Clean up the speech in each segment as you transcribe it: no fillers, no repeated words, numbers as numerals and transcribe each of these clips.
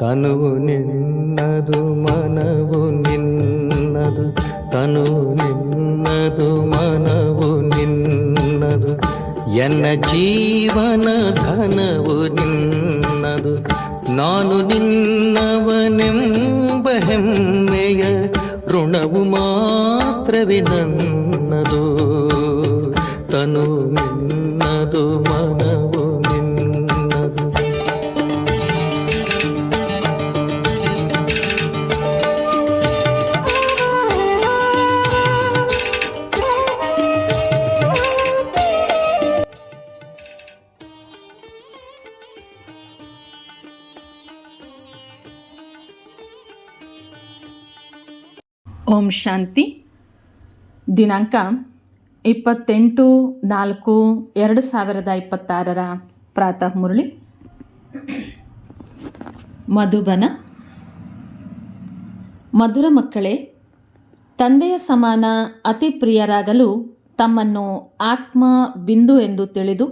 ತನುವು ನಿನ್ನದು ಮನವು ನಿನ್ನದು, ತನುವು ನಿನ್ನದು ಮನವು ನಿನ್ನದು, ಎನ್ನ ಜೀವನ ಧನವು ನಿನ್ನದು. ನಾನು ನಿನ್ನವನೆಂಬ ಹೆಮ್ಮೆಯ ಋಣವು ಮಾತ್ರವೇ ನನ್ನದು. ತನು ನಿನ್ನದು ಮನವು ನಿನ್ನದು. ಓಂ ಶಾಂತಿ. ದಿನಾಂಕ 28/4/2026 ಪ್ರಾತಃ ಮುರಳಿ, ಮಧುಬನ. ಮಧುರ ಮಕ್ಕಳೇ, ತಂದೆಯ ಸಮಾನ ಅತಿ ಪ್ರಿಯರಾಗಲು ತಮ್ಮನ್ನು ಆತ್ಮ ಬಿಂದು ಎಂದು ತಿಳಿದು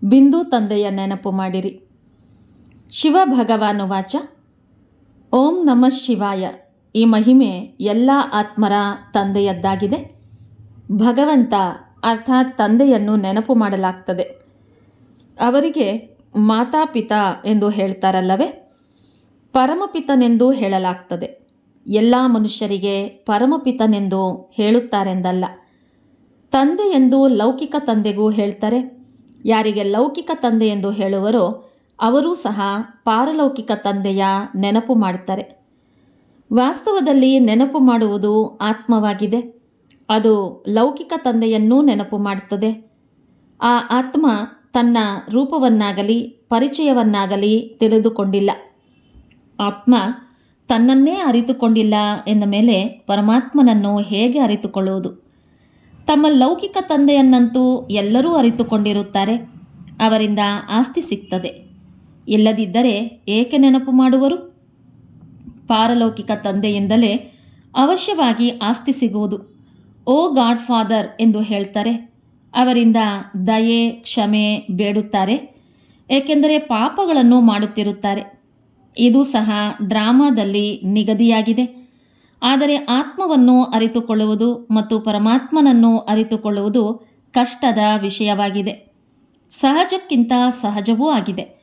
ಬಿಂದು ತಂದೆಯ ನೆನಪು ಮಾಡಿರಿ. ಶಿವ ಭಗವಾನು ವಾಚ. ಓಂ ನಮಃ ಶಿವಾಯ. ಈ ಮಹಿಮೆ ಎಲ್ಲ ಆತ್ಮರ ತಂದೆಯದ್ದಾಗಿದೆ. ಭಗವಂತ ಅರ್ಥಾತ್ ತಂದೆಯನ್ನು ನೆನಪು ಮಾಡಲಾಗ್ತದೆ. ಅವರಿಗೆ ಮಾತಾಪಿತಾ ಎಂದು ಹೇಳ್ತಾರಲ್ಲವೇ, ಪರಮಪಿತನೆಂದು ಹೇಳಲಾಗ್ತದೆ. ಎಲ್ಲ ಮನುಷ್ಯರಿಗೆ ಪರಮಪಿತನೆಂದು ಹೇಳುತ್ತಾರೆಂದಲ್ಲ. ತಂದೆ ಎಂದು ಲೌಕಿಕ ತಂದೆಗೂ ಹೇಳ್ತಾರೆ. ಯಾರಿಗೆ ಲೌಕಿಕ ತಂದೆ ಎಂದು ಹೇಳುವರೋ ಅವರೂ ಸಹ ಪಾರಲೌಕಿಕ ತಂದೆಯ ನೆನಪು ಮಾಡ್ತಾರೆ. ವಾಸ್ತವದಲ್ಲಿ ನೆನಪು ಮಾಡುವುದು ಆತ್ಮವಾಗಿದೆ. ಅದು ಲೌಕಿಕ ತಂದೆಯನ್ನೂ ನೆನಪು ಮಾಡುತ್ತದೆ. ಆ ಆತ್ಮ ತನ್ನ ರೂಪವನ್ನಾಗಲಿ ಪರಿಚಯವನ್ನಾಗಲಿ ತಿಳಿದುಕೊಂಡಿಲ್ಲ. ಆತ್ಮ ತನ್ನನ್ನೇ ಅರಿತುಕೊಂಡಿಲ್ಲ ಎಂದ ಮೇಲೆ ಪರಮಾತ್ಮನನ್ನು ಹೇಗೆ ಅರಿತುಕೊಳ್ಳುವುದು? ತಮ್ಮ ಲೌಕಿಕ ತಂದೆಯನ್ನಂತೂ ಎಲ್ಲರೂ ಅರಿತುಕೊಂಡಿರುತ್ತಾರೆ. ಅವರಿಂದ ಆಸ್ತಿ ಸಿಗ್ತದೆ. ಇಲ್ಲದಿದ್ದರೆ ಏಕೆ ನೆನಪು ಮಾಡುವರು? ಪಾರಲೌಕಿಕ ತಂದೆಯಿಂದಲೇ ಅವಶ್ಯವಾಗಿ ಆಸ್ತಿ ಸಿಗುವುದು. ಓ ಗಾಡ್ ಫಾದರ್ ಎಂದು ಹೇಳ್ತಾರೆ. ಅವರಿಂದ ದಯೆ ಕ್ಷಮೆ ಬೇಡುತ್ತಾರೆ. ಏಕೆಂದರೆ ಪಾಪಗಳನ್ನು ಮಾಡುತ್ತಿರುತ್ತಾರೆ. ಇದು ಸಹ ಡ್ರಾಮಾದಲ್ಲಿ ನಿಗದಿಯಾಗಿದೆ. ಆದರೆ ಆತ್ಮವನ್ನು ಅರಿತುಕೊಳ್ಳುವುದು ಮತ್ತು ಪರಮಾತ್ಮನನ್ನು ಅರಿತುಕೊಳ್ಳುವುದು ಕಷ್ಟದ ವಿಷಯವಾಗಿದೆ. ಸಹಜಕ್ಕಿಂತ ಸಹಜವೂ ಆಗಿದೆ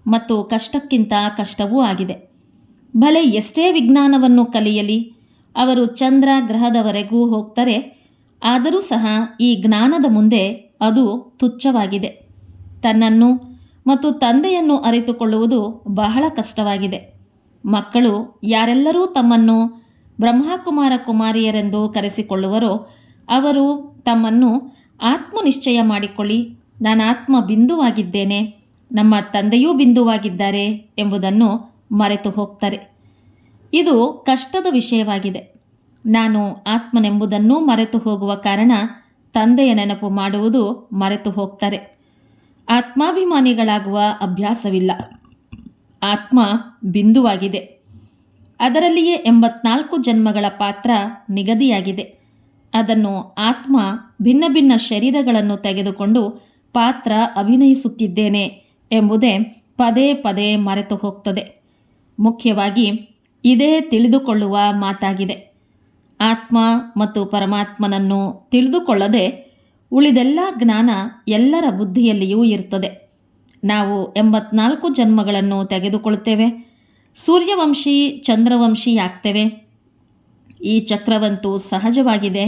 ಮತ್ತು ಕಷ್ಟಕ್ಕಿಂತ ಕಷ್ಟವೂ ಆಗಿದೆ. ಭಲೆ ಎಷ್ಟೇ ವಿಜ್ಞಾನವನ್ನು ಕಲಿಯಲಿ, ಅವರು ಚಂದ್ರ ಗ್ರಹದವರೆಗೂ ಹೋಗ್ತಾರೆ. ಆದರೂ ಸಹ ಈ ಜ್ಞಾನದ ಮುಂದೆ ಅದು ತುಚ್ಛವಾಗಿದೆ. ತನ್ನನ್ನು ಮತ್ತು ತಂದೆಯನ್ನು ಅರಿತುಕೊಳ್ಳುವುದು ಬಹಳ ಕಷ್ಟವಾಗಿದೆ. ಮಕ್ಕಳು ಯಾರೆಲ್ಲರೂ ತಮ್ಮನ್ನು ಬ್ರಹ್ಮಕುಮಾರ ಕುಮಾರಿಯರೆಂದು ಕರೆಸಿಕೊಳ್ಳುವರೋ ಅವರು ತಮ್ಮನ್ನು ಆತ್ಮನಿಶ್ಚಯ ಮಾಡಿಕೊಳ್ಳಿ, ನಾನು ಆತ್ಮ ಬಿಂದುವಾಗಿದ್ದೇನೆ, ನಮ್ಮ ತಂದೆಯೂ ಬಿಂದುವಾಗಿದ್ದಾರೆ ಎಂಬುದನ್ನು ಮರೆತು ಹೋಗ್ತಾರೆ. ಇದು ಕಷ್ಟದ ವಿಷಯವಾಗಿದೆ. ನಾನು ಆತ್ಮನೆಂಬುದನ್ನು ಮರೆತು ಹೋಗುವ ಕಾರಣ ತಂದೆಯ ನೆನಪು ಮಾಡುವುದು ಮರೆತು ಹೋಗ್ತಾರೆ. ಆತ್ಮಾಭಿಮಾನಿಗಳಾಗುವ ಅಭ್ಯಾಸವಿಲ್ಲ. ಆತ್ಮ ಬಿಂದುವಾಗಿದೆ. ಅದರಲ್ಲಿಯೇ 84 ಜನ್ಮಗಳ ಪಾತ್ರ ನಿಗದಿಯಾಗಿದೆ. ಅದನ್ನು ಆತ್ಮ ಭಿನ್ನ ಭಿನ್ನ ಶರೀರಗಳನ್ನು ತೆಗೆದುಕೊಂಡು ಪಾತ್ರ ಅಭಿನಯಿಸುತ್ತಿದ್ದೇನೆ ಎಂಬುದೇ ಪದೇ ಪದೇ ಮರೆತು ಹೋಗ್ತದೆ. ಮುಖ್ಯವಾಗಿ ಇದೇ ತಿಳಿದುಕೊಳ್ಳುವ ಮಾತಾಗಿದೆ. ಆತ್ಮ ಮತ್ತು ಪರಮಾತ್ಮನನ್ನು ತಿಳಿದುಕೊಳ್ಳದೆ ಉಳಿದೆಲ್ಲ ಜ್ಞಾನ ಎಲ್ಲರ ಬುದ್ಧಿಯಲ್ಲಿಯೂ ಇರ್ತದೆ. ನಾವು 84 ಜನ್ಮಗಳನ್ನು ತೆಗೆದುಕೊಳ್ಳುತ್ತೇವೆ. ಸೂರ್ಯವಂಶಿ ಚಂದ್ರವಂಶಿ ಆಗ್ತೇವೆ. ಈ ಚಕ್ರವಂತೂ ಸಹಜವಾಗಿದೆ.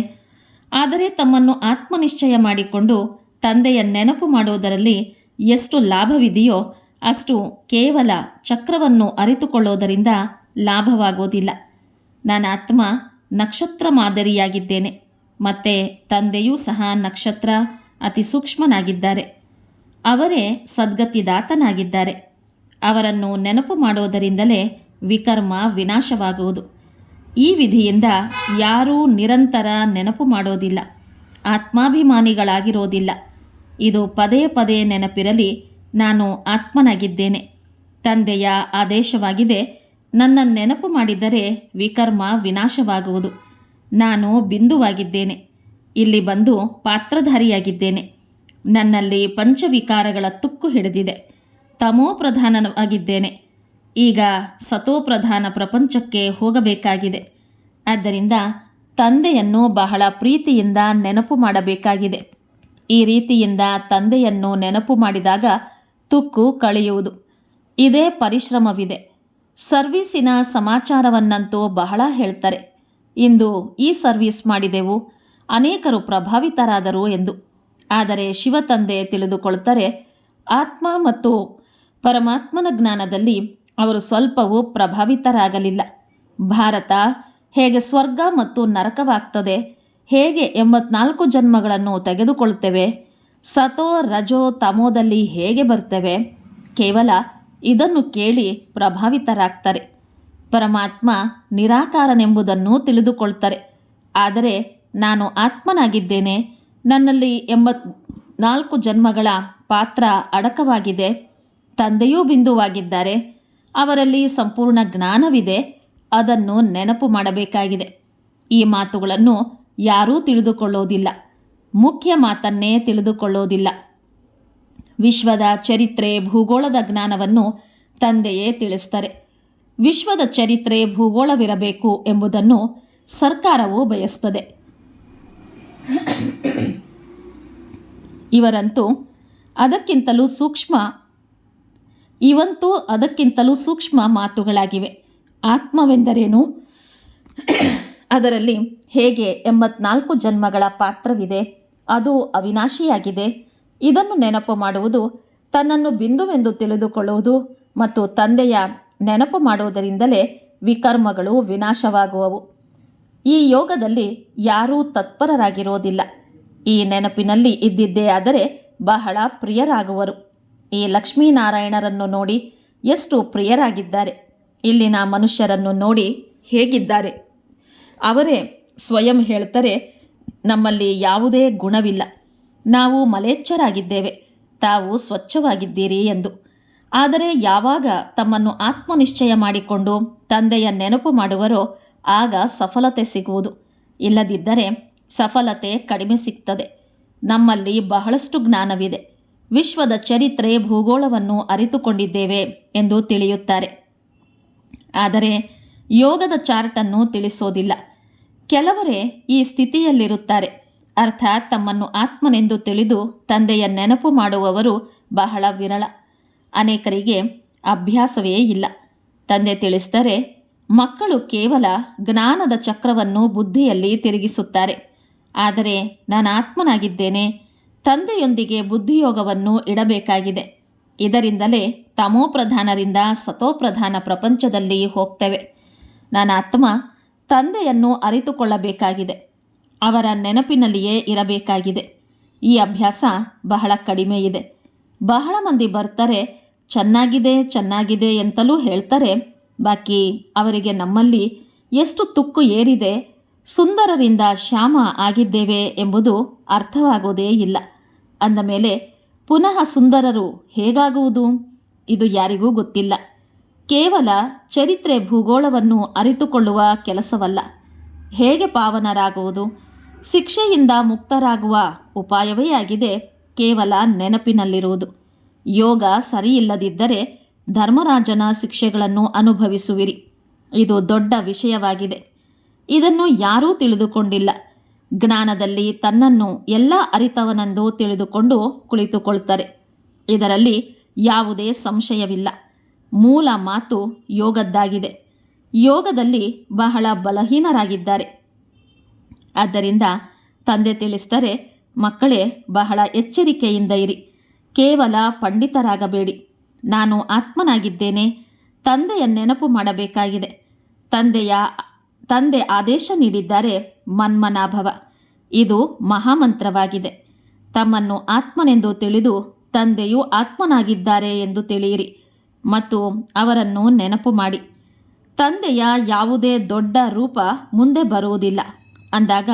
ಆದರೆ ತಮ್ಮನ್ನು ಆತ್ಮನಿಶ್ಚಯ ಮಾಡಿಕೊಂಡು ತಂದೆಯ ನೆನಪು ಮಾಡುವುದರಲ್ಲಿ ಎಷ್ಟು ಲಾಭವಿದೆಯೋ ಅಷ್ಟು ಕೇವಲ ಚಕ್ರವನ್ನು ಅರಿತುಕೊಳ್ಳೋದರಿಂದ ಲಾಭವಾಗೋದಿಲ್ಲ. ನಾನು ಆತ್ಮ ನಕ್ಷತ್ರ ಮಾದರಿಯಾಗಿದ್ದೇನೆ. ಮತ್ತೆ ತಂದೆಯೂ ಸಹ ನಕ್ಷತ್ರ ಅತಿ ಸೂಕ್ಷ್ಮನಾಗಿದ್ದಾರೆ. ಅವರೇ ಸದ್ಗತಿದಾತನಾಗಿದ್ದಾರೆ. ಅವರನ್ನು ನೆನಪು ಮಾಡೋದರಿಂದಲೇ ವಿಕರ್ಮ ವಿನಾಶವಾಗುವುದು. ಈ ವಿಧಿಯಿಂದ ಯಾರೂ ನಿರಂತರ ನೆನಪು ಮಾಡೋದಿಲ್ಲ, ಆತ್ಮಾಭಿಮಾನಿಗಳಾಗಿರೋದಿಲ್ಲ. ಇದು ಪದೇ ಪದೇ ನೆನಪಿರಲಿ. ನಾನು ಆತ್ಮನಾಗಿದ್ದೇನೆ. ತಂದೆಯ ಆದೇಶವಾಗಿದೆ. ನನ್ನ ನೆನಪು ಮಾಡಿದರೆ ವಿಕರ್ಮ ವಿನಾಶವಾಗುವುದು. ನಾನು ಬಿಂದುವಾಗಿದ್ದೇನೆ. ಇಲ್ಲಿ ಬಂದು ಪಾತ್ರಧಾರಿಯಾಗಿದ್ದೇನೆ. ನನ್ನಲ್ಲಿ ಪಂಚವಿಕಾರಗಳ ತುಕ್ಕು ಹಿಡಿದಿದೆ. ತಮೋ ಪ್ರಧಾನವಾಗಿದ್ದೇನೆ. ಈಗ ಸತೋಪ್ರಧಾನ ಪ್ರಪಂಚಕ್ಕೆ ಹೋಗಬೇಕಾಗಿದೆ. ಆದ್ದರಿಂದ ತಂದೆಯನ್ನು ಬಹಳ ಪ್ರೀತಿಯಿಂದ ನೆನಪು ಮಾಡಬೇಕಾಗಿದೆ. ಈ ರೀತಿಯಿಂದ ತಂದೆಯನ್ನು ನೆನಪು ಮಾಡಿದಾಗ ತುಕ್ಕು ಕಳೆಯುವುದು. ಇದೇ ಪರಿಶ್ರಮವಿದೆ. ಸರ್ವೀಸಿನ ಸಮಾಚಾರವನ್ನಂತೂ ಬಹಳ ಹೇಳ್ತಾರೆ. ಇಂದು ಈ ಸರ್ವೀಸ್ ಮಾಡಿದೆವು, ಅನೇಕರು ಪ್ರಭಾವಿತರಾದರು ಎಂದು. ಆದರೆ ಶಿವತಂದೆ ತಿಳಿದುಕೊಳ್ತಾರೆ, ಆತ್ಮ ಮತ್ತು ಪರಮಾತ್ಮನ ಜ್ಞಾನದಲ್ಲಿ ಅವರು ಸ್ವಲ್ಪವೂ ಪ್ರಭಾವಿತರಾಗಲಿಲ್ಲ. ಭಾರತ ಹೇಗೆ ಸ್ವರ್ಗ ಮತ್ತು ನರಕವಾಗ್ತದೆ, ಹೇಗೆ 84 ಜನ್ಮಗಳನ್ನು ತೆಗೆದುಕೊಳ್ಳುತ್ತೇವೆ, ಸತೋ ರಜೋ ತಮೋದಲ್ಲಿ ಹೇಗೆ ಬರ್ತೇವೆ, ಕೇವಲ ಇದನ್ನು ಕೇಳಿ ಪ್ರಭಾವಿತರಾಗ್ತಾರೆ. ಪರಮಾತ್ಮ ನಿರಾಕಾರನೆಂಬುದನ್ನು ತಿಳಿದುಕೊಳ್ತಾರೆ. ಆದರೆ ನಾನು ಆತ್ಮನಾಗಿದ್ದೇನೆ, ನನ್ನಲ್ಲಿ 84 ಜನ್ಮಗಳ ಪಾತ್ರ ಅಡಕವಾಗಿದೆ, ತಂದೆಯೂ ಬಿಂದುವಾಗಿದ್ದಾರೆ, ಅವರಲ್ಲಿ ಸಂಪೂರ್ಣ ಜ್ಞಾನವಿದೆ, ಅದನ್ನು ನೆನಪು ಮಾಡಬೇಕಾಗಿದೆ. ಈ ಮಾತುಗಳನ್ನು ಯಾರೂ ತಿಳಿದುಕೊಳ್ಳೋದಿಲ್ಲ. ಮುಖ್ಯ ಮಾತನ್ನೇ ತಿಳಿದುಕೊಳ್ಳೋದಿಲ್ಲ. ವಿಶ್ವದ ಚರಿತ್ರೆ ಭೂಗೋಳದ ಜ್ಞಾನವನ್ನು ತಂದೆಯೇ ತಿಳಿಸ್ತಾರೆ. ವಿಶ್ವದ ಚರಿತ್ರೆ ಭೂಗೋಳವಿರಬೇಕು ಎಂಬುದನ್ನು ಸರ್ಕಾರವು ಬಯಸ್ತದೆ. ಇವಂತೂ ಅದಕ್ಕಿಂತಲೂ ಸೂಕ್ಷ್ಮ ಮಾತುಗಳಾಗಿವೆ. ಆತ್ಮವೆಂದರೇನು, ಅದರಲ್ಲಿ ಹೇಗೆ 84 ಜನ್ಮಗಳ ಪಾತ್ರವಿದೆ, ಅದು ಅವಿನಾಶಿಯಾಗಿದೆ, ಇದನ್ನು ನೆನಪು ಮಾಡುವುದು, ತನ್ನನ್ನು ಬಿಂದುವೆಂದು ತಿಳಿದುಕೊಳ್ಳುವುದು ಮತ್ತು ತಂದೆಯ ನೆನಪು ಮಾಡುವುದರಿಂದಲೇ ವಿಕರ್ಮಗಳು ವಿನಾಶವಾಗುವವು. ಈ ಯೋಗದಲ್ಲಿ ಯಾರೂ ತತ್ಪರರಾಗಿರೋದಿಲ್ಲ. ಈ ನೆನಪಿನಲ್ಲಿ ಇದ್ದಿದ್ದೇ ಆದರೆ ಬಹಳ ಪ್ರಿಯರಾಗುವರು. ಈ ಲಕ್ಷ್ಮೀನಾರಾಯಣರನ್ನು ನೋಡಿ ಎಷ್ಟು ಪ್ರಿಯರಾಗಿದ್ದಾರೆ. ಇಲ್ಲಿನ ಮನುಷ್ಯರನ್ನು ನೋಡಿ ಹೇಗಿದ್ದಾರೆ. ಅವರೇ ಸ್ವಯಂ ಹೇಳ್ತಾರೆ, ನಮ್ಮಲ್ಲಿ ಯಾವುದೇ ಗುಣವಿಲ್ಲ, ನಾವು ಮಲೇಚ್ಛರಾಗಿದ್ದೇವೆ, ತಾವು ಸ್ವಚ್ಛವಾಗಿದ್ದೀರಿ ಎಂದು. ಆದರೆ ಯಾವಾಗ ತಮ್ಮನ್ನು ಆತ್ಮನಿಶ್ಚಯ ಮಾಡಿಕೊಂಡು ತಂದೆಯ ನೆನಪು ಮಾಡುವರೋ ಆಗ ಸಫಲತೆ ಸಿಗುವುದು. ಇಲ್ಲದಿದ್ದರೆ ಸಫಲತೆ ಕಡಿಮೆ ಸಿಗ್ತದೆ. ನಮ್ಮಲ್ಲಿ ಬಹಳಷ್ಟು ಜ್ಞಾನವಿದೆ, ವಿಶ್ವದ ಚರಿತ್ರೆ ಭೂಗೋಳವನ್ನು ಅರಿತುಕೊಂಡಿದ್ದೇವೆ ಎಂದು ತಿಳಿಯುತ್ತಾರೆ. ಆದರೆ ಯೋಗದ ಚಾರ್ಟನ್ನು ತಿಳಿಸೋದಿಲ್ಲ. ಕೆಲವರೇ ಈ ಸ್ಥಿತಿಯಲ್ಲಿರುತ್ತಾರೆ. ಅರ್ಥಾತ್ ತಮ್ಮನ್ನು ಆತ್ಮನೆಂದು ತಿಳಿದು ತಂದೆಯ ನೆನಪು ಮಾಡುವವರು ಬಹಳ ವಿರಳ. ಅನೇಕರಿಗೆ ಅಭ್ಯಾಸವೇ ಇಲ್ಲ. ತಂದೆ ತಿಳಿಸ್ತಾರೆ, ಮಕ್ಕಳು ಕೇವಲ ಜ್ಞಾನದ ಚಕ್ರವನ್ನು ಬುದ್ಧಿಯಲ್ಲಿ ತಿರುಗಿಸುತ್ತಾರೆ. ಆದರೆ ನಾನು ಆತ್ಮನಾಗಿದ್ದೇನೆ, ತಂದೆಯೊಂದಿಗೆ ಬುದ್ಧಿಯೋಗವನ್ನು ಇಡಬೇಕಾಗಿದೆ. ಇದರಿಂದಲೇ ತಮೋಪ್ರಧಾನರಿಂದ ಸತೋಪ್ರಧಾನ ಪ್ರಪಂಚದಲ್ಲಿ ಹೋಗ್ತೇವೆ. ನನ್ನ ಆತ್ಮ ತಂದೆಯನ್ನು ಅರಿತುಕೊಳ್ಳಬೇಕಾಗಿದೆ, ಅವರ ನೆನಪಿನಲ್ಲಿಯೇ ಇರಬೇಕಾಗಿದೆ. ಈ ಅಭ್ಯಾಸ ಬಹಳ ಕಡಿಮೆ ಇದೆ. ಬಹಳ ಮಂದಿ ಬರ್ತಾರೆ, ಚೆನ್ನಾಗಿದೆ ಎಂತಲೂ ಹೇಳ್ತಾರೆ. ಬಾಕಿ ಅವರಿಗೆ ನಮ್ಮಲ್ಲಿ ಎಷ್ಟು ತುಕ್ಕು ಏರಿದೆ, ಸುಂದರರಿಂದ ಶ್ಯಾಮ ಆಗಿದ್ದೇವೆ ಎಂಬುದು ಅರ್ಥವಾಗುವುದೇ ಇಲ್ಲ. ಅಂದ ಮೇಲೆ ಪುನಃ ಸುಂದರರು ಹೇಗಾಗುವುದು, ಇದು ಯಾರಿಗೂ ಗೊತ್ತಿಲ್ಲ. ಕೇವಲ ಚರಿತ್ರೆ ಭೂಗೋಳವನ್ನು ಅರಿತುಕೊಳ್ಳುವ ಕೆಲಸವಲ್ಲ. ಹೇಗೆ ಪಾವನರಾಗುವುದು, ಶಿಕ್ಷೆಯಿಂದ ಮುಕ್ತರಾಗುವ ಉಪಾಯವೇ ಆಗಿದೆ ಕೇವಲ ನೆನಪಿನಲ್ಲಿರುವುದು. ಯೋಗ ಸರಿಯಿಲ್ಲದಿದ್ದರೆ ಧರ್ಮರಾಜನ ಶಿಕ್ಷೆಗಳನ್ನು ಅನುಭವಿಸುವಿರಿ. ಇದು ದೊಡ್ಡ ವಿಷಯವಾಗಿದೆ. ಇದನ್ನು ಯಾರೂ ತಿಳಿದುಕೊಂಡಿಲ್ಲ. ಜ್ಞಾನದಲ್ಲಿ ತನ್ನನ್ನು ಎಲ್ಲ ಅರಿತವನೆಂದು ತಿಳಿದುಕೊಂಡು ಕುಳಿತುಕೊಳ್ತಾರೆ. ಇದರಲ್ಲಿ ಯಾವುದೇ ಸಂಶಯವಿಲ್ಲ. ಮೂಲ ಮಾತು ಯೋಗದ್ದಾಗಿದೆ. ಯೋಗದಲ್ಲಿ ಬಹಳ ಬಲಹೀನರಾಗಿದ್ದಾರೆ. ಆದ್ದರಿಂದ ತಂದೆ ತಿಳಿಸ್ತಾರೆ, ಮಕ್ಕಳೇ ಬಹಳ ಎಚ್ಚರಿಕೆಯಿಂದ ಇರಿ, ಕೇವಲ ಪಂಡಿತರಾಗಬೇಡಿ. ನಾನು ಆತ್ಮನಾಗಿದ್ದೇನೆ, ತಂದೆಯ ನೆನಪು ಮಾಡಬೇಕಾಗಿದೆ. ತಂದೆ ಆದೇಶ ನೀಡಿದ್ದಾರೆ, ಮನ್ಮನಾಭವ. ಇದು ಮಹಾಮಂತ್ರವಾಗಿದೆ. ತಮ್ಮನ್ನು ಆತ್ಮನೆಂದು ತಿಳಿದು ತಂದೆಯು ಆತ್ಮನಾಗಿದ್ದಾರೆ ಎಂದು ತಿಳಿಯಿರಿ ಮತ್ತು ಅವರನ್ನು ನೆನಪು ಮಾಡಿ. ತಂದೆಯ ಯಾವುದೇ ದೊಡ್ಡ ರೂಪ ಮುಂದೆ ಬರುವುದಿಲ್ಲ ಅಂದಾಗ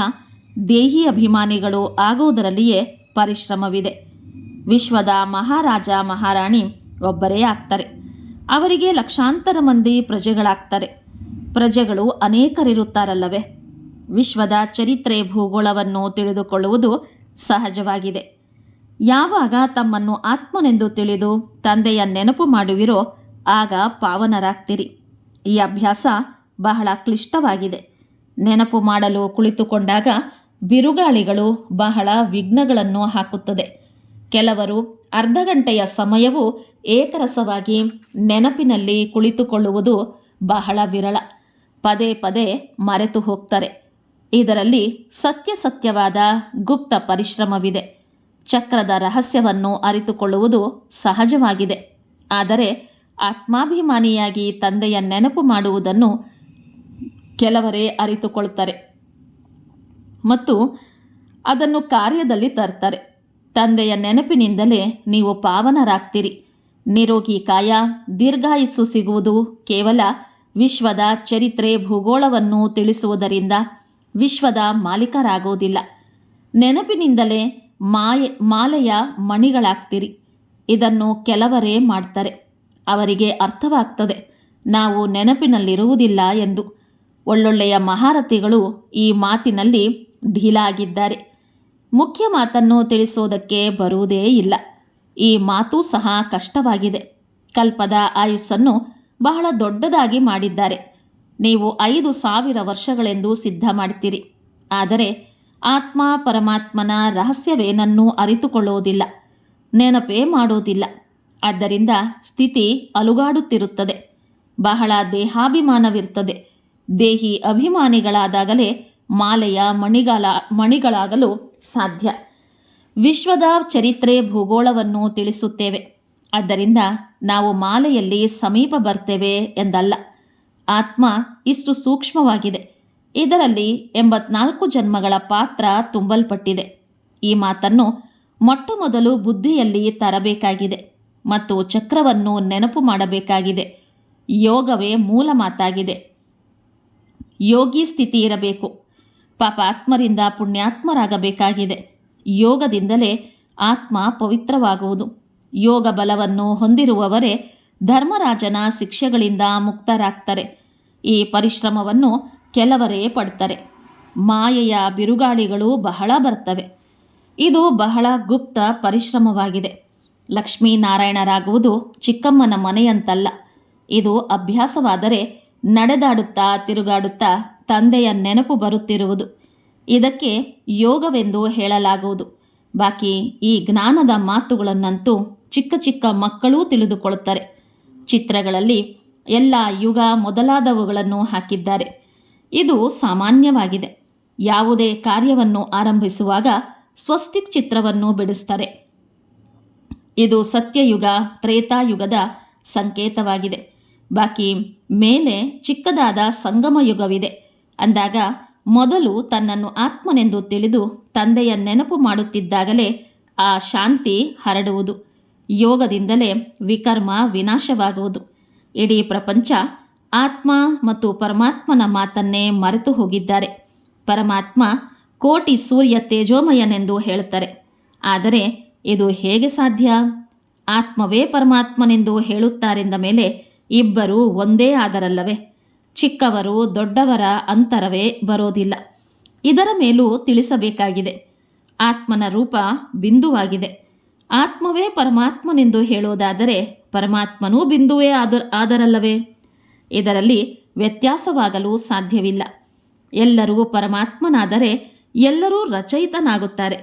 ದೇಹಿ ಅಭಿಮಾನಿಗಳು ಆಗುವುದರಲ್ಲಿಯೇ ಪರಿಶ್ರಮವಿದೆ. ವಿಶ್ವದ ಮಹಾರಾಜ ಮಹಾರಾಣಿ ಒಬ್ಬರೇ ಆಗ್ತಾರೆ. ಅವರಿಗೆ ಲಕ್ಷಾಂತರ ಮಂದಿ ಪ್ರಜೆಗಳಾಗ್ತಾರೆ. ಪ್ರಜೆಗಳು ಅನೇಕರಿರುತ್ತಾರಲ್ಲವೇ. ವಿಶ್ವದ ಚರಿತ್ರೆ ಭೂಗೋಳವನ್ನು ತಿಳಿದುಕೊಳ್ಳುವುದು ಸಹಜವಾಗಿದೆ. ಯಾವಾಗ ತಮ್ಮನ್ನು ಆತ್ಮನೆಂದು ತಿಳಿದು ತಂದೆಯ ನೆನಪು ಮಾಡುವಿರೋ ಆಗ ಪಾವನರಾಗ್ತೀರಿ. ಈ ಅಭ್ಯಾಸ ಬಹಳ ಕ್ಲಿಷ್ಟವಾಗಿದೆ. ನೆನಪು ಮಾಡಲು ಕುಳಿತುಕೊಂಡಾಗ ಬಿರುಗಾಳಿಗಳು ಬಹಳ ವಿಘ್ನಗಳನ್ನು ಹಾಕುತ್ತದೆ. ಕೆಲವರು ಅರ್ಧ ಗಂಟೆಯ ಸಮಯವೂ ಏಕರಸವಾಗಿ ನೆನಪಿನಲ್ಲಿ ಕುಳಿತುಕೊಳ್ಳುವುದು ಬಹಳ ವಿರಳ. ಪದೇ ಪದೇ ಮರೆತು ಹೋಗ್ತಾರೆ. ಇದರಲ್ಲಿ ಸತ್ಯವಾದ ಗುಪ್ತ ಪರಿಶ್ರಮವಿದೆ. ಚಕ್ರದ ರಹಸ್ಯವನ್ನು ಅರಿತುಕೊಳ್ಳುವುದು ಸಹಜವಾಗಿದೆ. ಆದರೆ ಆತ್ಮಾಭಿಮಾನಿಯಾಗಿ ತಂದೆಯ ನೆನಪು ಮಾಡುವುದನ್ನು ಕೆಲವರೇ ಅರಿತುಕೊಳ್ತಾರೆ ಮತ್ತು ಅದನ್ನು ಕಾರ್ಯದಲ್ಲಿ ತರ್ತಾರೆ. ತಂದೆಯ ನೆನಪಿನಿಂದಲೇ ನೀವು ಪಾವನರಾಗ್ತೀರಿ. ನಿರೋಗಿ ಕಾಯ, ದೀರ್ಘಾಯುಸ್ಸು ಸಿಗುವುದು ಕೇವಲ ವಿಶ್ವದ ಚರಿತ್ರೆ ಭೂಗೋಳವನ್ನು ತಿಳಿಸುವುದರಿಂದ ವಿಶ್ವದ ಮಾಲೀಕರಾಗುವುದಿಲ್ಲ. ನೆನಪಿನಿಂದಲೇ ಮಾಲೆಯ ಮಣಿಗಳಾಗ್ತೀರಿ. ಇದನ್ನು ಕೆಲವರೇ ಮಾಡ್ತಾರೆ. ಅವರಿಗೆ ಅರ್ಥವಾಗ್ತದೆ ನಾವು ನೆನಪಿನಲ್ಲಿರುವುದಿಲ್ಲ ಎಂದು. ಒಳ್ಳೊಳ್ಳೆಯ ಮಹಾರಥಿಗಳು ಈ ಮಾತಿನಲ್ಲಿ ಢೀಲಾಗಿದ್ದಾರೆ. ಮುಖ್ಯ ಮಾತನ್ನು ತಿಳಿಸೋದಕ್ಕೆ ಬರುವುದೇ ಇಲ್ಲ. ಈ ಮಾತು ಸಹ ಕಷ್ಟವಾಗಿದೆ. ಕಲ್ಪದ ಆಯುಸ್ಸನ್ನು ಬಹಳ ದೊಡ್ಡದಾಗಿ ಮಾಡಿದ್ದಾರೆ. ನೀವು 5,000 ವರ್ಷಗಳೆಂದು ಸಿದ್ಧ ಮಾಡ್ತೀರಿ. ಆದರೆ ಆತ್ಮ ಪರಮಾತ್ಮನ ರಹಸ್ಯವೇನನ್ನೂ ಅರಿತುಕೊಳ್ಳುವುದಿಲ್ಲ, ನೆನಪೇ ಮಾಡೋದಿಲ್ಲ. ಆದ್ದರಿಂದ ಸ್ಥಿತಿ ಅಲುಗಾಡುತ್ತಿರುತ್ತದೆ. ಬಹಳ ದೇಹಾಭಿಮಾನವಿರ್ತದೆ. ದೇಹಿ ಅಭಿಮಾನಿಗಳಾದಾಗಲೇ ಮಾಲೆಯ ಮಣಿಗಳಾಗಲು ಸಾಧ್ಯ. ವಿಶ್ವದ ಚರಿತ್ರೆ ಭೂಗೋಳವನ್ನು ತಿಳಿಸುತ್ತೇವೆ. ಆದ್ದರಿಂದ ನಾವು ಮಾಲೆಯಲ್ಲಿ ಸಮೀಪ ಬರ್ತೇವೆ ಎಂದಲ್ಲ. ಆತ್ಮ ಇಷ್ಟು ಸೂಕ್ಷ್ಮವಾಗಿದೆ. ಇದರಲ್ಲಿ 84 ಜನ್ಮಗಳ ಪಾತ್ರ ತುಂಬಲ್ಪಟ್ಟಿದೆ. ಈ ಮಾತನ್ನು ಮೊಟ್ಟಮೊದಲು ಬುದ್ಧಿಯಲ್ಲಿ ತರಬೇಕಾಗಿದೆ ಮತ್ತು ಚಕ್ರವನ್ನು ನೆನಪು ಮಾಡಬೇಕಾಗಿದೆ. ಯೋಗವೇ ಮೂಲ ಮಾತಾಗಿದೆ. ಯೋಗಿ ಸ್ಥಿತಿ ಇರಬೇಕು. ಪಾಪಾತ್ಮರಿಂದ ಪುಣ್ಯಾತ್ಮರಾಗಬೇಕಾಗಿದೆ. ಯೋಗದಿಂದಲೇ ಆತ್ಮ ಪವಿತ್ರವಾಗುವುದು. ಯೋಗ ಬಲವನ್ನು ಹೊಂದಿರುವವರೇ ಧರ್ಮರಾಜನ ಶಿಕ್ಷೆಗಳಿಂದ ಮುಕ್ತರಾಗ್ತಾರೆ. ಈ ಪರಿಶ್ರಮವನ್ನು ಕೆಲವರೇ ಪಡ್ತಾರೆ. ಮಾಯೆಯ ಬಿರುಗಾಳಿಗಳು ಬಹಳ ಬರ್ತವೆ. ಇದು ಬಹಳ ಗುಪ್ತ ಪರಿಶ್ರಮವಾಗಿದೆ. ಲಕ್ಷ್ಮೀನಾರಾಯಣರಾಗುವುದು ಚಿಕ್ಕಮ್ಮನ ಮನೆಯಂತಲ್ಲ. ಇದು ಅಭ್ಯಾಸವಾದರೆ ನಡೆದಾಡುತ್ತಾ ತಿರುಗಾಡುತ್ತಾ ತಂದೆಯ ನೆನಪು ಬರುತ್ತಿರುವುದು. ಇದಕ್ಕೆ ಯೋಗವೆಂದು ಹೇಳಲಾಗುವುದು. ಬಾಕಿ ಈ ಜ್ಞಾನದ ಮಾತುಗಳನ್ನಂತೂ ಚಿಕ್ಕ ಚಿಕ್ಕ ಮಕ್ಕಳೂ ತಿಳಿದುಕೊಳ್ಳುತ್ತಾರೆ. ಚಿತ್ರಗಳಲ್ಲಿ ಎಲ್ಲ ಯುಗ ಮೊದಲಾದವುಗಳನ್ನು ಹಾಕಿದ್ದಾರೆ. ಇದು ಸಾಮಾನ್ಯವಾಗಿದೆ. ಯಾವುದೇ ಕಾರ್ಯವನ್ನು ಆರಂಭಿಸುವಾಗ ಸ್ವಸ್ತಿಕ್ ಚಿತ್ರವನ್ನು ಬಿಡಿಸ್ತಾರೆ. ಇದು ಸತ್ಯಯುಗ ತ್ರೇತಾಯುಗದ ಸಂಕೇತವಾಗಿದೆ. ಬಾಕಿ ಮೇಲೆ ಚಿಕ್ಕದಾದ ಸಂಗಮ ಯುಗವಿದೆ ಅಂದಾಗ ಮೊದಲು ತನ್ನನ್ನು ಆತ್ಮನೆಂದು ತಿಳಿದು ತಂದೆಯ ನೆನಪು ಮಾಡುತ್ತಿದ್ದಾಗಲೇ ಆ ಶಾಂತಿ ಹರಡುವುದು. ಯೋಗದಿಂದಲೇ ವಿಕರ್ಮ ವಿನಾಶವಾಗುವುದು. ಇಡೀ ಪ್ರಪಂಚ ಆತ್ಮ ಮತ್ತು ಪರಮಾತ್ಮನ ಮಾತನ್ನೇ ಮರೆತು ಹೋಗಿದ್ದಾರೆ. ಪರಮಾತ್ಮ ಕೋಟಿ ಸೂರ್ಯ ತೇಜೋಮಯನೆಂದು ಹೇಳುತ್ತಾರೆ. ಆದರೆ ಇದು ಹೇಗೆ ಸಾಧ್ಯ? ಆತ್ಮವೇ ಪರಮಾತ್ಮನೆಂದು ಹೇಳುತ್ತಾರೆಂದ ಮೇಲೆ ಇಬ್ಬರೂ ಒಂದೇ ಆದರಲ್ಲವೇ? ಚಿಕ್ಕವರು ದೊಡ್ಡವರ ಅಂತರವೇ ಬರೋದಿಲ್ಲ. ಇದರ ಮೇಲೂ ತಿಳಿಸಬೇಕಾಗಿದೆ. ಆತ್ಮನ ರೂಪ ಬಿಂದುವಾಗಿದೆ. ಆತ್ಮವೇ ಪರಮಾತ್ಮನೆಂದು ಹೇಳೋದಾದರೆ ಪರಮಾತ್ಮನೂ ಬಿಂದುವೇ ಆದರಲ್ಲವೇ? ಇದರಲ್ಲಿ ವ್ಯತ್ಯಾಸವಾಗಲು ಸಾಧ್ಯವಿಲ್ಲ. ಎಲ್ಲರೂ ಪರಮಾತ್ಮನಾದರೆ ಎಲ್ಲರೂ ರಚಯಿತನಾಗುತ್ತಾರೆ.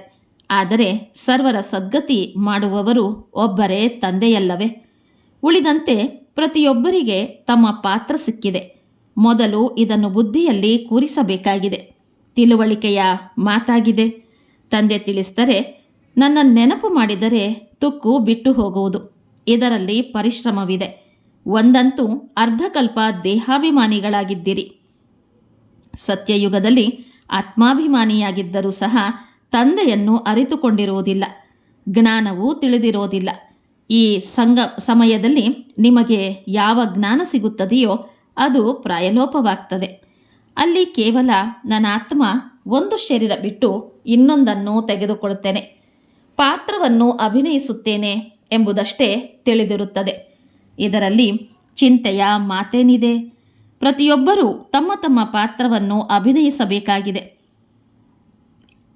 ಆದರೆ ಸರ್ವರ ಸದ್ಗತಿ ಮಾಡುವವರು ಒಬ್ಬರೇ ತಂದೆಯಲ್ಲವೇ? ಉಳಿದಂತೆ ಪ್ರತಿಯೊಬ್ಬರಿಗೆ ತಮ್ಮ ಪಾತ್ರ ಸಿಕ್ಕಿದೆ. ಮೊದಲು ಇದನ್ನು ಬುದ್ಧಿಯಲ್ಲಿ ಕೂರಿಸಬೇಕಾಗಿದೆ. ತಿಳುವಳಿಕೆಯ ಮಾತಾಗಿದೆ. ತಂದೆ ತಿಳಿಸಿದರೆ ನನ್ನ ನೆನಪು ಮಾಡಿದರೆ ತುಕ್ಕು ಬಿಟ್ಟು ಹೋಗುವುದು. ಇದರಲ್ಲಿ ಪರಿಶ್ರಮವಿದೆ. ಒಂದಂತೂ ಅರ್ಧಕಲ್ಪ ದೇಹಾಭಿಮಾನಿಗಳಾಗಿದ್ದಿರಿ. ಸತ್ಯಯುಗದಲ್ಲಿ ಆತ್ಮಾಭಿಮಾನಿಯಾಗಿದ್ದರೂ ಸಹ ತಂದೆಯನ್ನು ಅರಿತುಕೊಂಡಿರುವುದಿಲ್ಲ. ಜ್ಞಾನವೂ ತಿಳಿದಿರೋದಿಲ್ಲ. ಈ ಸಮಯದಲ್ಲಿ ನಿಮಗೆ ಯಾವ ಜ್ಞಾನ ಸಿಗುತ್ತದೆಯೋ ಅದು ಪ್ರಾಯಲೋಪವಾಗ್ತದೆ. ಅಲ್ಲಿ ಕೇವಲ ನನ್ನ ಆತ್ಮ ಒಂದು ಶರೀರ ಬಿಟ್ಟು ಇನ್ನೊಂದನ್ನು ತೆಗೆದುಕೊಳ್ಳುತ್ತೇನೆ, ಪಾತ್ರವನ್ನು ಅಭಿನಯಿಸುತ್ತೇನೆ ಎಂಬುದಷ್ಟೇ ತಿಳಿದಿರುತ್ತದೆ. ಇದರಲ್ಲಿ ಚಿಂತೆಯ ಮಾತೇನಿದೆ? ಪ್ರತಿಯೊಬ್ಬರೂ ತಮ್ಮ ತಮ್ಮ ಪಾತ್ರವನ್ನು ಅಭಿನಯಿಸಬೇಕಾಗಿದೆ.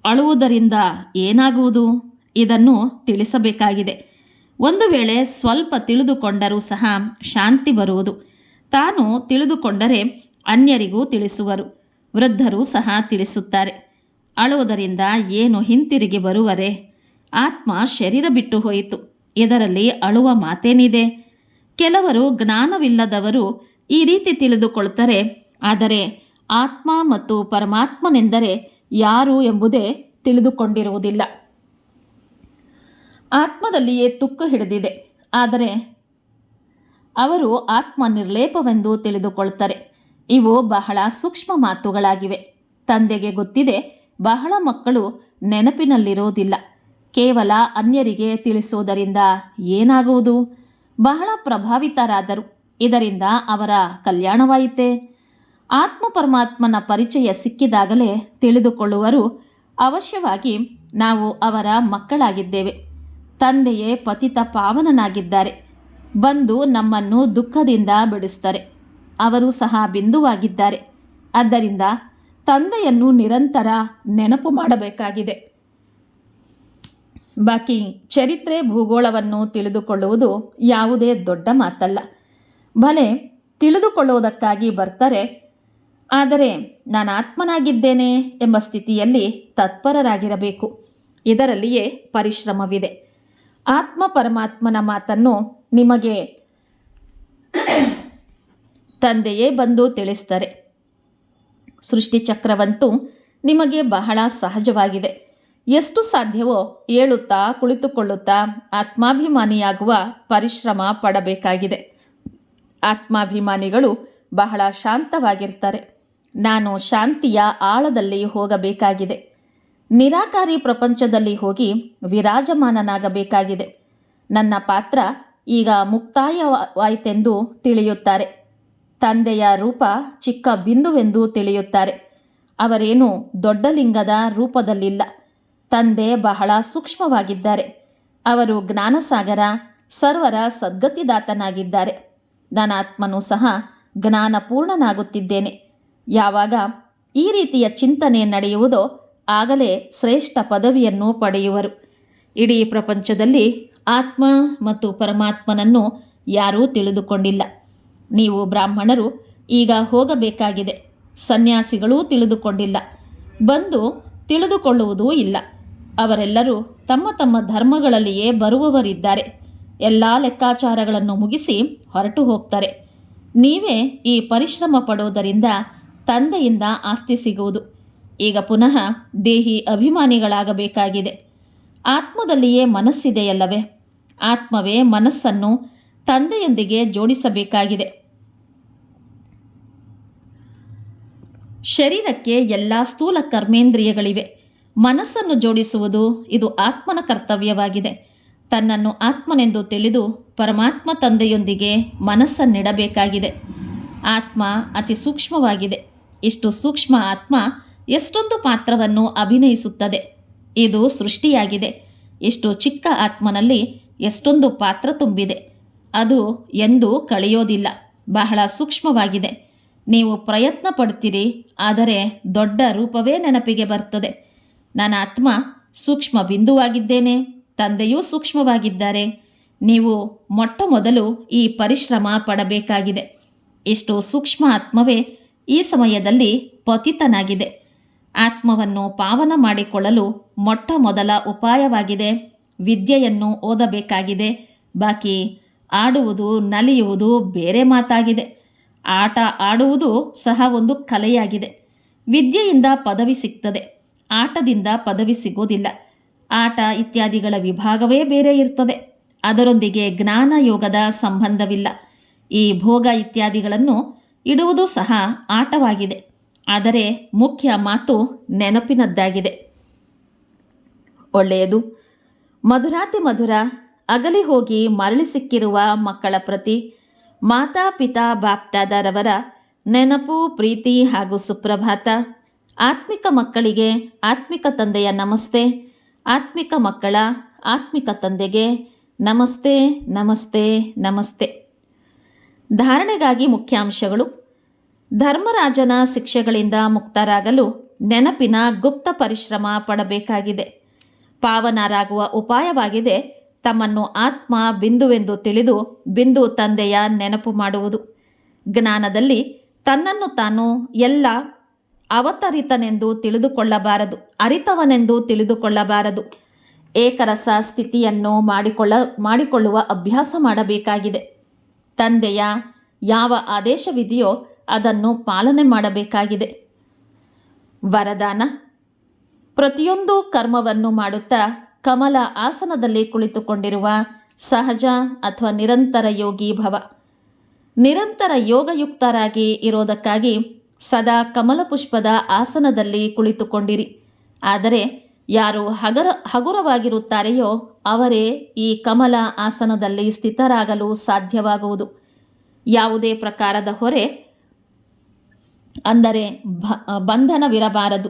ಅಳುವುದರಿಂದ ಏನಾಗುವುದು? ಇದನ್ನು ತಿಳಿಸಬೇಕಾಗಿದೆ. ಒಂದು ವೇಳೆ ಸ್ವಲ್ಪ ತಿಳಿದುಕೊಂಡರೂ ಸಹ ಶಾಂತಿ ಬರುವುದು. ತಾನು ತಿಳಿದುಕೊಂಡರೆ ಅನ್ಯರಿಗೂ ತಿಳಿಸುವರು. ವೃದ್ಧರು ಸಹ ತಿಳಿಸುತ್ತಾರೆ. ಅಳುವುದರಿಂದ ಏನು ಹಿಂತಿರುಗಿ ಬರುವರೆ? ಆತ್ಮ ಶರೀರ ಬಿಟ್ಟು ಹೋಯಿತು, ಇದರಲ್ಲಿ ಅಳುವ ಮಾತೇನಿದೆ? ಕೆಲವರು ಜ್ಞಾನವಿಲ್ಲದವರು ಈ ರೀತಿ ತಿಳಿದುಕೊಳ್ತಾರೆ. ಆದರೆ ಆತ್ಮ ಮತ್ತು ಪರಮಾತ್ಮನೆಂದರೆ ಯಾರು ಎಂಬುದೇ ತಿಳಿದುಕೊಂಡಿರುವುದಿಲ್ಲ. ಆತ್ಮದಲ್ಲಿಯೇ ತುಕ್ಕು ಹಿಡಿದಿದೆ, ಆದರೆ ಅವರು ಆತ್ಮ ನಿರ್ಲೇಪವೆಂದು ತಿಳಿದುಕೊಳ್ತಾರೆ. ಇವು ಬಹಳ ಸೂಕ್ಷ್ಮ ಮಾತುಗಳಾಗಿವೆ. ತಂದೆಗೆ ಗೊತ್ತಿದೆ, ಬಹಳ ಮಕ್ಕಳು ನೆನಪಿನಲ್ಲಿರೋದಿಲ್ಲ. ಕೇವಲ ಅನ್ಯರಿಗೆ ತಿಳಿಸುವುದರಿಂದ ಏನಾಗುವುದು? ಬಹಳ ಪ್ರಭಾವಿತರಾದರು. ಇದರಿಂದ ಅವರ ಕಲ್ಯಾಣವಾಯಿತೆ. ಆತ್ಮ ಪರಮಾತ್ಮನ ಪರಿಚಯ ಸಿಕ್ಕಿದಾಗಲೇ ತಿಳಿದುಕೊಳ್ಳುವರು, ಅವಶ್ಯವಾಗಿ ನಾವು ಅವರ ಮಕ್ಕಳಾಗಿದ್ದೇವೆ. ತಂದೆಯೇ ಪತಿತ ಪಾವನನಾಗಿದ್ದಾರೆ. ಬಂದು ನಮ್ಮನ್ನು ದುಃಖದಿಂದ ಬಿಡಿಸ್ತಾರೆ. ಅವರು ಸಹ ಬಿಂದುವಾಗಿದ್ದಾರೆ. ಆದ್ದರಿಂದ ತಂದೆಯನ್ನು ನಿರಂತರ ನೆನಪು ಮಾಡಬೇಕಾಗಿದೆ. ಬಾಕಿ ಚರಿತ್ರೆ ಭೂಗೋಳವನ್ನು ತಿಳಿದುಕೊಳ್ಳುವುದು ಯಾವುದೇ ದೊಡ್ಡ ಮಾತಲ್ಲ. ಭಲೆ ತಿಳಿದುಕೊಳ್ಳುವುದಕ್ಕಾಗಿ ಬರ್ತಾರೆ, ಆದರೆ ನಾನು ಆತ್ಮನಾಗಿದ್ದೇನೆ ಎಂಬ ಸ್ಥಿತಿಯಲ್ಲಿ ತತ್ಪರರಾಗಿರಬೇಕು. ಇದರಲ್ಲಿಯೇ ಪರಿಶ್ರಮವಿದೆ. ಆತ್ಮ ಪರಮಾತ್ಮನ ಮಾತನ್ನು ನಿಮಗೆ ತಂದೆಯೇ ಬಂದು ತಿಳಿಸ್ತಾರೆ. ಸೃಷ್ಟಿ ಚಕ್ರವಂತೂ ನಿಮಗೆ ಬಹಳ ಸಹಜವಾಗಿದೆ. ಎಷ್ಟು ಸಾಧ್ಯವೋ ಏಳುತ್ತಾ ಕುಳಿತುಕೊಳ್ಳುತ್ತಾ ಆತ್ಮಾಭಿಮಾನಿಯಾಗುವ ಪರಿಶ್ರಮ ಪಡಬೇಕಾಗಿದೆ. ಆತ್ಮಾಭಿಮಾನಿಗಳು ಬಹಳ ಶಾಂತವಾಗಿರ್ತಾರೆ. ನಾನು ಶಾಂತಿಯ ಆಳದಲ್ಲಿ ಹೋಗಬೇಕಾಗಿದೆ. ನಿರಾಕಾರಿ ಪ್ರಪಂಚದಲ್ಲಿ ಹೋಗಿ ವಿರಾಜಮಾನನಾಗಬೇಕಾಗಿದೆ. ನನ್ನ ಪಾತ್ರ ಈಗ ಮುಕ್ತಾಯವಾಯಿತೆಂದು ತಿಳಿಯುತ್ತಾರೆ. ತಂದೆಯ ರೂಪ ಚಿಕ್ಕ ಬಿಂದುವೆಂದು ತಿಳಿಯುತ್ತಾರೆ. ಅವರೇನು ದೊಡ್ಡ ಲಿಂಗದ ರೂಪದಲ್ಲಿಲ್ಲ. ತಂದೆ ಬಹಳ ಸೂಕ್ಷ್ಮವಾಗಿದ್ದಾರೆ. ಅವರು ಜ್ಞಾನಸಾಗರ, ಸರ್ವರ ಸದ್ಗತಿದಾತನಾಗಿದ್ದಾರೆ. ನನ್ನ ಆತ್ಮನೂ ಸಹ ಜ್ಞಾನಪೂರ್ಣನಾಗುತ್ತಿದ್ದೇನೆ. ಯಾವಾಗ ಈ ರೀತಿಯ ಚಿಂತನೆ ನಡೆಯುವುದೋ ಆಗಲೇ ಶ್ರೇಷ್ಠ ಪದವಿಯನ್ನು ಪಡೆಯುವರು. ಇಡೀ ಪ್ರಪಂಚದಲ್ಲಿ ಆತ್ಮ ಮತ್ತು ಪರಮಾತ್ಮನನ್ನು ಯಾರೂ ತಿಳಿದುಕೊಂಡಿಲ್ಲ. ನೀವು ಬ್ರಾಹ್ಮಣರು ಈಗ ಹೋಗಬೇಕಾಗಿದೆ. ಸನ್ಯಾಸಿಗಳೂ ತಿಳಿದುಕೊಂಡಿಲ್ಲ. ಬಂದು ತಿಳಿದುಕೊಳ್ಳುವುದೂ ಇಲ್ಲ. ಅವರೆಲ್ಲರೂ ತಮ್ಮ ತಮ್ಮ ಧರ್ಮಗಳಲ್ಲಿಯೇ ಬರುವವರಿದ್ದಾರೆ. ಎಲ್ಲ ಲೆಕ್ಕಾಚಾರಗಳನ್ನು ಮುಗಿಸಿ ಹೊರಟು ಹೋಗ್ತಾರೆ. ನೀವೇ ಈ ಪರಿಶ್ರಮ ಪಡುವುದರಿಂದ ತಂದೆಯಿಂದ ಆಸ್ತಿ ಸಿಗುವುದು. ಈಗ ಪುನಃ ದೇಹಿ ಅಭಿಮಾನಿಗಳಾಗಬೇಕಾಗಿದೆ. ಆತ್ಮದಲ್ಲಿಯೇ ಮನಸ್ಸಿದೆಯಲ್ಲವೇ? ಆತ್ಮವೇ ಮನಸ್ಸನ್ನು ತಂದೆಯೊಂದಿಗೆ ಜೋಡಿಸಬೇಕಾಗಿದೆ. ಶರೀರಕ್ಕೆ ಎಲ್ಲ ಸ್ಥೂಲ ಕರ್ಮೇಂದ್ರಿಯಗಳಿವೆ. ಮನಸ್ಸನ್ನು ಜೋಡಿಸುವುದು ಇದು ಆತ್ಮನ ಕರ್ತವ್ಯವಾಗಿದೆ. ತನ್ನನ್ನು ಆತ್ಮನೆಂದು ತಿಳಿದು ಪರಮಾತ್ಮ ತಂದೆಯೊಂದಿಗೆ ಮನಸ್ಸನ್ನಿಡಬೇಕಾಗಿದೆ. ಆತ್ಮ ಅತಿ ಸೂಕ್ಷ್ಮವಾಗಿದೆ. ಇಷ್ಟು ಸೂಕ್ಷ್ಮ ಆತ್ಮ ಎಷ್ಟೊಂದು ಪಾತ್ರವನ್ನು ಅಭಿನಯಿಸುತ್ತದೆ. ಇದು ಸೃಷ್ಟಿಯಾಗಿದೆ. ಇಷ್ಟು ಚಿಕ್ಕ ಆತ್ಮನಲ್ಲಿ ಎಷ್ಟೊಂದು ಪಾತ್ರ ತುಂಬಿದೆ. ಅದು ಎಂದೂ ಕಳೆಯೋದಿಲ್ಲ. ಬಹಳ ಸೂಕ್ಷ್ಮವಾಗಿದೆ. ನೀವು ಪ್ರಯತ್ನ ಪಡ್ತೀರಿ, ಆದರೆ ದೊಡ್ಡ ರೂಪವೇ ನೆನಪಿಗೆ ಬರ್ತದೆ. ನನ್ನ ಆತ್ಮ ಸೂಕ್ಷ್ಮ ಬಿಂದುವಾಗಿದ್ದೇನೆ. ತಂದೆಯೂ ಸೂಕ್ಷ್ಮವಾಗಿದ್ದಾರೆ. ನೀವು ಮೊಟ್ಟ ಮೊದಲು ಈ ಪರಿಶ್ರಮ ಪಡಬೇಕಾಗಿದೆ. ಇಷ್ಟು ಸೂಕ್ಷ್ಮ ಆತ್ಮವೇ ಈ ಸಮಯದಲ್ಲಿ ಪತಿತನಾಗಿದೆ. ಆತ್ಮವನ್ನು ಪಾವನ ಮಾಡಿಕೊಳ್ಳಲು ಮೊಟ್ಟ ಮೊದಲ ಉಪಾಯವಾಗಿದೆ. ವಿದ್ಯೆಯನ್ನು ಓದಬೇಕಾಗಿದೆ. ಬಾಕಿ ಆಡುವುದು, ನಲಿಯುವುದು ಬೇರೆ ಮಾತಾಗಿದೆ. ಆಟ ಆಡುವುದು ಸಹ ಒಂದು ಕಲೆಯಾಗಿದೆ. ವಿದ್ಯೆಯಿಂದ ಪದವಿ ಸಿಗ್ತದೆ, ಆಟದಿಂದ ಪದವಿ ಸಿಗೋದಿಲ್ಲ. ಆಟ ಇತ್ಯಾದಿಗಳ ವಿಭಾಗವೇ ಬೇರೆ ಇರ್ತದೆ. ಅದರೊಂದಿಗೆ ಜ್ಞಾನ ಯೋಗದ ಸಂಬಂಧವಿಲ್ಲ. ಈ ಭೋಗ ಇತ್ಯಾದಿಗಳನ್ನು ಇಡುವುದು ಸಹ ಆಟವಾಗಿದೆ. ಆದರೆ ಮುಖ್ಯ ಮಾತು ನೆನಪಿನದ್ದಾಗಿದೆ. ಒಳ್ಳೆಯದು. ಮಧುರಾತಿ ಮಧುರ ಅಗಲಿ ಹೋಗಿ ಮರಳಿ ಸಿಕ್ಕಿರುವ ಮಕ್ಕಳ ಪ್ರತಿ ಮಾತಾಪಿತಾ ಬಾಪ್ದಾದರವರ ನೆನಪು, ಪ್ರೀತಿ ಹಾಗೂ ಸುಪ್ರಭಾತ. ಆತ್ಮಿಕ ಮಕ್ಕಳಿಗೆ ಆತ್ಮಿಕ ತಂದೆಯ ನಮಸ್ತೆ. ಆತ್ಮಿಕ ಮಕ್ಕಳ ಆತ್ಮಿಕ ತಂದೆಗೆ ನಮಸ್ತೆ, ನಮಸ್ತೆ, ನಮಸ್ತೆ. ಧಾರಣೆಗಾಗಿ ಮುಖ್ಯಾಂಶಗಳು. ಧರ್ಮರಾಜನ ಶಿಕ್ಷೆಗಳಿಂದ ಮುಕ್ತರಾಗಲು ನೆನಪಿನ ಗುಪ್ತ ಪರಿಶ್ರಮ ಪಡಬೇಕಾಗಿದೆ. ಪಾವನರಾಗುವ ಉಪಾಯವಾಗಿದೆ ತಮ್ಮನ್ನು ಆತ್ಮ ಬಿಂದುವೆಂದು ತಿಳಿದು ಬಿಂದು ತಂದೆಯ ನೆನಪು ಮಾಡುವುದು. ಜ್ಞಾನದಲ್ಲಿ ತನ್ನನ್ನು ತಾನು ಎಲ್ಲ ಅವತರಿತನೆಂದು ತಿಳಿದುಕೊಳ್ಳಬಾರದು, ಅರಿತವನೆಂದು ತಿಳಿದುಕೊಳ್ಳಬಾರದು. ಏಕರಸ ಸ್ಥಿತಿಯನ್ನು ಮಾಡಿಕೊಳ್ಳುವ ಅಭ್ಯಾಸ ಮಾಡಬೇಕಾಗಿದೆ. ತಂದೆಯ ಯಾವ ಆದೇಶವಿದೆಯೋ ಅದನ್ನು ಪಾಲನೆ ಮಾಡಬೇಕಾಗಿದೆ. ವರದಾನ: ಪ್ರತಿಯೊಂದು ಕರ್ಮವನ್ನು ಮಾಡುತ್ತಾ ಕಮಲ ಆಸನದಲ್ಲಿ ಕುಳಿತುಕೊಂಡಿರುವ ಸಹಜ ಅಥವಾ ನಿರಂತರ ಯೋಗಿ ಭವ. ನಿರಂತರ ಯೋಗಯುಕ್ತರಾಗಿ ಇರೋದಕ್ಕಾಗಿ ಸದಾ ಕಮಲ ಪುಷ್ಪದ ಆಸನದಲ್ಲಿ ಕುಳಿತುಕೊಂಡಿರಿ. ಆದರೆ ಯಾರು ಹಗುರವಾಗಿರುತ್ತಾರೆಯೋ ಅವರೇ ಈ ಕಮಲ ಆಸನದಲ್ಲಿ ಸ್ಥಿತರಾಗಲು ಸಾಧ್ಯವಾಗುವುದು. ಯಾವುದೇ ಪ್ರಕಾರದ ಹೊರೆ ಅಂದರೆ ಬಂಧನವಿರಬಾರದು.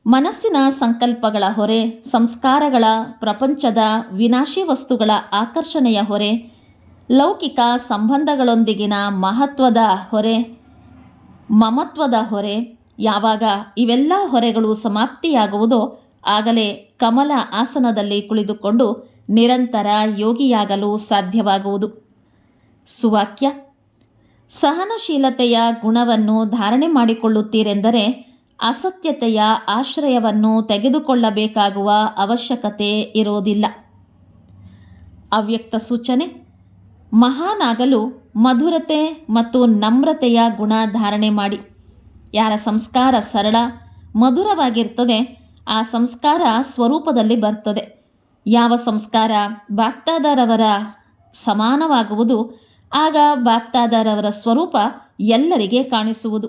ಮನಸ್ಸಿನ ಸಂಕಲ್ಪಗಳ ಹೊರೆ, ಸಂಸ್ಕಾರಗಳ, ಪ್ರಪಂಚದ ವಿನಾಶಿ ವಸ್ತುಗಳ ಆಕರ್ಷಣೆಯ ಹೊರೆ, ಲೌಕಿಕ ಸಂಬಂಧಗಳೊಂದಿಗಿನ ಮಹತ್ವದ ಹೊರೆ, ಮಮತ್ವದ ಹೊರೆ, ಯಾವಾಗ ಇವೆಲ್ಲ ಹೊರೆಗಳು ಸಮಾಪ್ತಿಯಾಗುವುದೋ ಆಗಲೇ ಕಮಲ ಆಸನದಲ್ಲಿ ಕುಳಿತುಕೊಂಡು ನಿರಂತರ ಯೋಗಿಯಾಗಲು ಸಾಧ್ಯವಾಗುವುದು. ಸುವಾಕ್ಯ: ಸಹನಶೀಲತೆಯ ಗುಣವನ್ನು ಧಾರಣೆ ಮಾಡಿಕೊಳ್ಳುತ್ತೀರೆಂದರೆ ಅಸತ್ಯತೆಯ ಆಶ್ರಯವನ್ನು ತೆಗೆದುಕೊಳ್ಳಬೇಕಾಗುವ ಅವಶ್ಯಕತೆ ಇರೋದಿಲ್ಲ. ಅವ್ಯಕ್ತ ಸೂಚನೆ: ಮಹಾನಾಗಲು ಮಧುರತೆ ಮತ್ತು ನಮ್ರತೆಯ ಗುಣ ಧಾರಣೆ ಮಾಡಿ. ಯಾರ ಸಂಸ್ಕಾರ ಸರಳ ಮಧುರವಾಗಿರ್ತದೆ ಆ ಸಂಸ್ಕಾರ ಸ್ವರೂಪದಲ್ಲಿ ಬರ್ತದೆ. ಯಾವ ಸಂಸ್ಕಾರ ಬಾಪ್ದಾದರವರ ಸಮಾನವಾಗುವುದು ಆಗ ಬಾಪ್ದಾದರವರ ಸ್ವರೂಪ ಎಲ್ಲರಿಗೆ ಕಾಣಿಸುವುದು.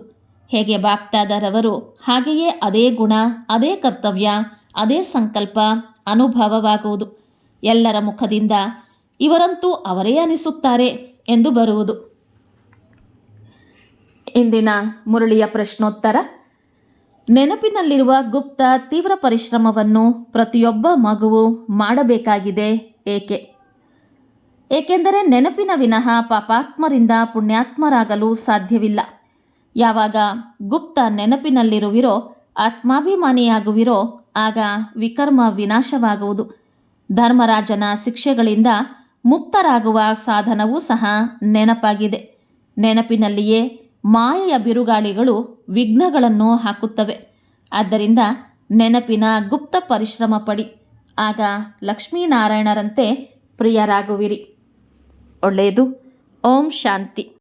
ಹೇಗೆ ಬಾಪ್ದಾದರವರು ಹಾಗೆಯೇ ಅದೇ ಗುಣ, ಅದೇ ಕರ್ತವ್ಯ, ಅದೇ ಸಂಕಲ್ಪ ಅನುಭವವಾಗುವುದು. ಎಲ್ಲರ ಮುಖದಿಂದ ಇವರಂತೂ ಅವರೇ ಅನಿಸುತ್ತಾರೆ ಎಂದು ಬರುವುದು. ಇಂದಿನ ಮುರಳಿಯ ಪ್ರಶ್ನೋತ್ತರ: ನೆನಪಿನಲ್ಲಿರುವ ಗುಪ್ತ ತೀವ್ರ ಪರಿಶ್ರಮವನ್ನು ಪ್ರತಿಯೊಬ್ಬ ಮಗುವು ಮಾಡಬೇಕಾಗಿದೆ ಏಕೆ? ಏಕೆಂದರೆ ನೆನಪಿನ ವಿನಃ ಪಾಪಾತ್ಮರಿಂದ ಪುಣ್ಯಾತ್ಮರಾಗಲು ಸಾಧ್ಯವಿಲ್ಲ. ಯಾವಾಗ ಗುಪ್ತ ನೆನಪಿನಲ್ಲಿರುವಿರೋ, ಆತ್ಮಾಭಿಮಾನಿಯಾಗುವಿರೋ ಆಗ ವಿಕರ್ಮ ವಿನಾಶವಾಗುವುದು. ಧರ್ಮರಾಜನ ಶಿಕ್ಷೆಗಳಿಂದ ಮುಕ್ತರಾಗುವ ಸಾಧನವೂ ಸಹ ನೆನಪಾಗಿದೆ. ನೆನಪಿನಲ್ಲಿಯೇ ಮಾಯೆಯ ಬಿರುಗಾಳಿಗಳು ವಿಘ್ನಗಳನ್ನು ಹಾಕುತ್ತವೆ. ಆದ್ದರಿಂದ ನೆನಪಿನ ಗುಪ್ತ ಪರಿಶ್ರಮ ಪಡಿ. ಆಗ ಲಕ್ಷ್ಮೀನಾರಾಯಣರಂತೆ ಪ್ರಿಯರಾಗುವಿರಿ. ಒಳ್ಳೆಯದು. ಓಂ ಶಾಂತಿ.